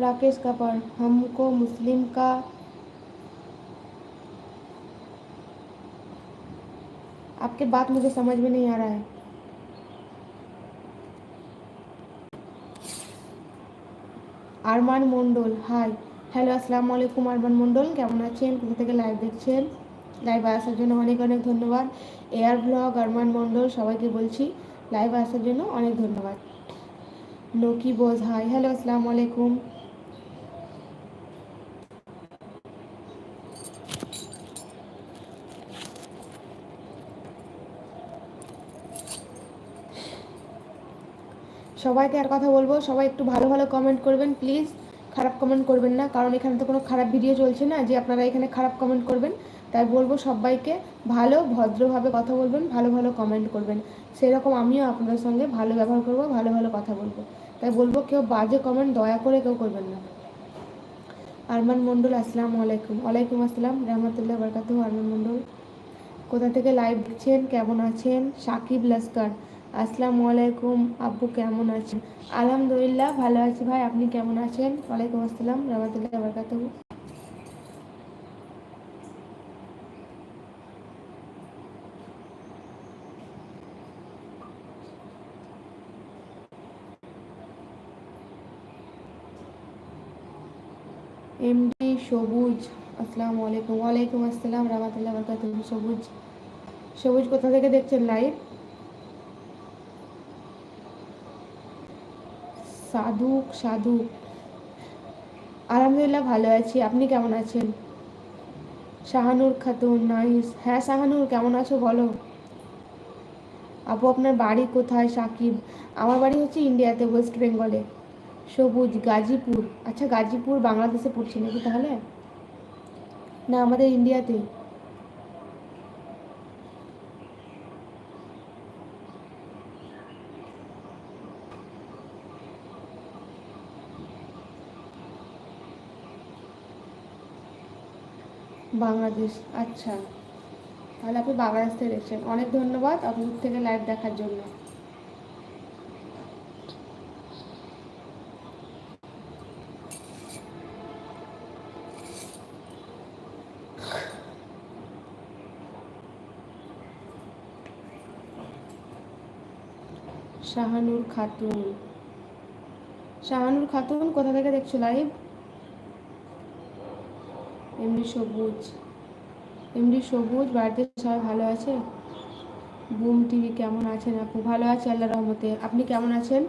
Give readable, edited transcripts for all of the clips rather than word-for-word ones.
राकेश कपूर, हमको मुस्लिम का आपके बात मुझे समझ में नहीं आ रहा है। আরমান মণ্ডল, হাই, হ্যালো, আসসালামু আলাইকুম। আরমান মণ্ডল কেমন আছেন, কোথা থেকে লাইভ দেখছেন? লাইভ আসার জন্য অনেক অনেক ধন্যবাদ। এয়ার ব্লগ আরমান মণ্ডল সবাইকে বলছি লাইভ আসার জন্য অনেক ধন্যবাদ। নকি বোঝ, হাই, হ্যালো, আসসালামু আলাইকুম। সবাইকে আর কথা বলবো, সবাই একটু ভালো ভালো কমেন্ট করবেন প্লিজ, খারাপ কমেন্ট করবেন না, কারণ এখানে তো কোনো খারাপ ভিডিও চলছে না যে আপনারা এখানে খারাপ কমেন্ট করবেন। তাই বলবো সবাইকে ভালো ভদ্রভাবে কথা বলবেন, ভালো ভালো কমেন্ট করবেন, সেরকম আমিও আপনাদের সঙ্গে ভালো ব্যবহার করব, ভালো ভালো কথা বলবো। তাই বলবো কেউ বাজে কমেন্ট দয়া করে কেউ করবেন না। আরমান মণ্ডল, আসসালামু আলাইকুম। ওয়ালাইকুম আসসালাম রহমতুল্লাহ বরকাতুহু। আরমান মণ্ডল কোথা থেকে লাইভ দেখছেন, কেমন আছেন? সাকিব লস্কর, আসসালামু আলাইকুম আব্বু, কেমন আছেন? আলহামদুলিল্লাহ ভালো আছি ভাই, আপনি কেমন আছেন? ওয়ালাইকুম আসসালাম রহমতুল্লাহ বরকাতুহু। এমডি সবুজ, আসসালামু আলাইকুম। ওয়ালাইকুম আসসালাম রহমতুল্লাহ বরকাতুহু। সবুজ, সবুজ কোথা থেকে দেখছেন লাইভ? সাধুক, সাধুক, আলহামদুলিল্লাহ ভালো আছি, আপনি কেমন আছেন? শাহানুর খাতুন, নাইস। হ্যাঁ শাহানুর, কেমন আছো বলো? আপু আপনার বাড়ি কোথায়? সাকিব, আমার বাড়ি হচ্ছে ইন্ডিয়াতে, ওয়েস্ট বেঙ্গলে। সবুজ, গাজীপুর, আচ্ছা গাজীপুর বাংলাদেশে পড়ছে নাকি তাহলে? না, আমাদের ইন্ডিয়াতে। বাংলাদেশ, আচ্ছা, তাহলে আপনি বাংলাদেশ থেকে দেখছেন, অনেক ধন্যবাদ অত দূর থেকে লাইভ দেখার জন্য। শাহানুর খাতুন, শাহানুর খাতুন কোথা থেকে দেখছো লাইভ? এমডি সবুজ, এমডি সবুজ, বাড়িতে সবাই ভালো আছে? বুম টিভি, কেমন আছেন আপু? ভালো আছে আল্লাহ রহমতে, আপনি কেমন আছেন?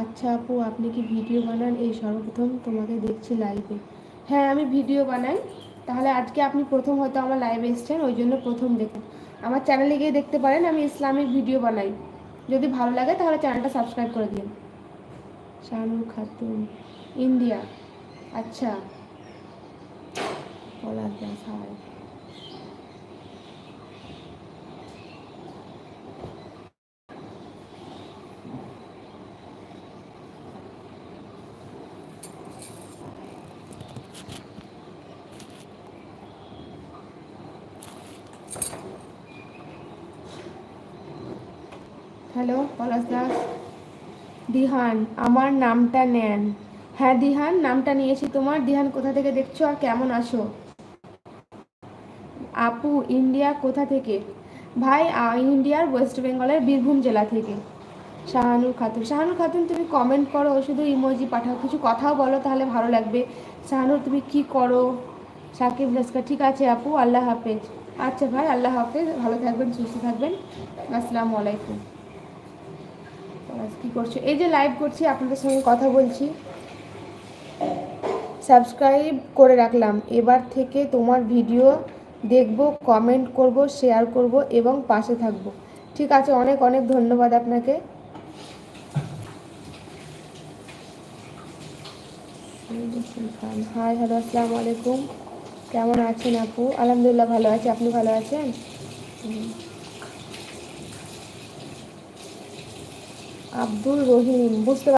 আচ্ছা আপু, আপনি কি ভিডিও বানান? এই সর্বপ্রথম তোমাকে দেখছি লাইভে। হ্যাঁ আমি ভিডিও বানাই। তাহলে আজকে আপনি প্রথম হয়তো আমার লাইভে এসেছেন, ওই জন্য প্রথম দেখুন। আমার চ্যানেলে গিয়ে দেখতে পারেন, আমি ইসলামিক ভিডিও বানাই। যদি ভালো লাগে তাহলে চ্যানেলটা সাবস্ক্রাইব করে দিন। শাহানুর খাতুন, ইন্ডিয়া, আচ্ছা, পলাশ দাস, হাই। হ্যালো পলাশ দাস। দিহান, আমার নামটা নেন। হ্যাঁ দিহান, নামটা নিয়েছি তোমার। দিহান কোথা থেকে দেখছো আর কেমন আছো? আপু ইন্ডিয়া কোথা থেকে? ভাই ইন্ডিয়ার ওয়েস্ট বেঙ্গলের বীরভূম জেলা থেকে। শাহানুর খাতুন, শাহানুর খাতুন তুমি কমেন্ট করো, শুধু ইমোজি পাঠাও, কিছু কথাও বলো তাহলে ভালো লাগবে। শাহানুর তুমি কি করো? সাকিব লস্কর, ঠিক আছে আপু, আল্লাহ হাফেজ। আচ্ছা ভাই, আল্লাহ হাফেজ, ভালো থাকবেন, সুস্থ থাকবেন, আসসালামু আলাইকুম। কী করছো? এই যে লাইভ করছি, আপনাদের সঙ্গে কথা বলছি। সাবস্ক্রাইব করে রাখলাম, এবার থেকে তোমার ভিডিও দেখব, কমেন্ট করব, শেয়ার করব এবং পাশে থাকব। ঠিক আছে, অনেক অনেক ধন্যবাদ আপনাকে। হাই, হ্যালো, আসসালামু আলাইকুম, কেমন আছেন আপু? আলহামদুলিল্লাহ ভালো আছি, আপনি ভালো আছেন? আব্দুল রহিম, বুঝতে